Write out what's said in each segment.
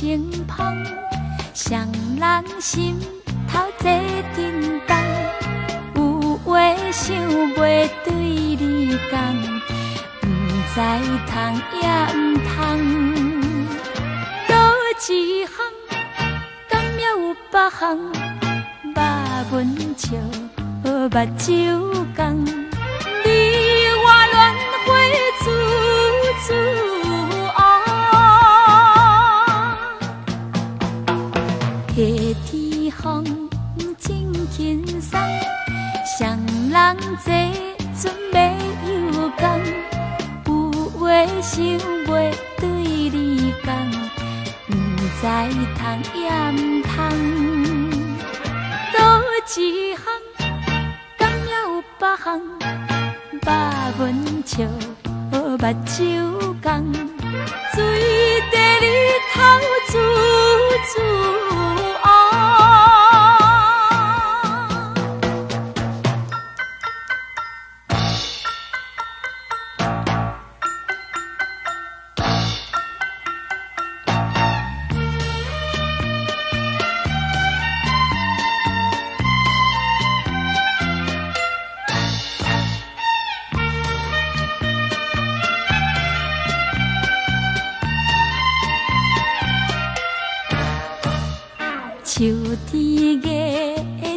清芳，双人心头坐叮当，有话想袂对你讲，不知通也不通，倒一项，敢也有别项，肉文笑，目睭讲，你我恋花处处夏天风真轻松，双人坐船要游港，有话想袂对你讲，不知通也不通，倒一项，敢也有别项，肉文笑，目睭讲，水地里头处处。秋天月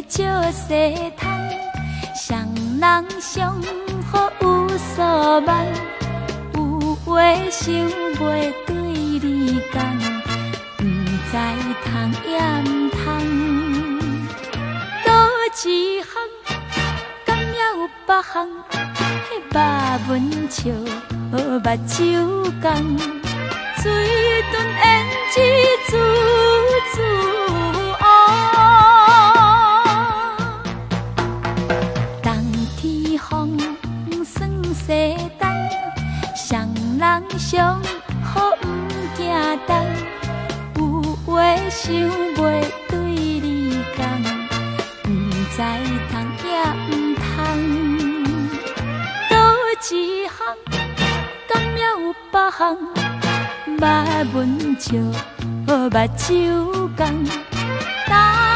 照西窗，双人相好有所望，有话想袂对你讲，不知通也不通，倒一项，敢也有别项，肉文笑，目睭讲，水顿胭脂处处。冬天风霜西东，双人相好不惊冻，有话想袂对你讲，不知通也不通，倒一项，敢也有别项，肉文笑，目睭讲。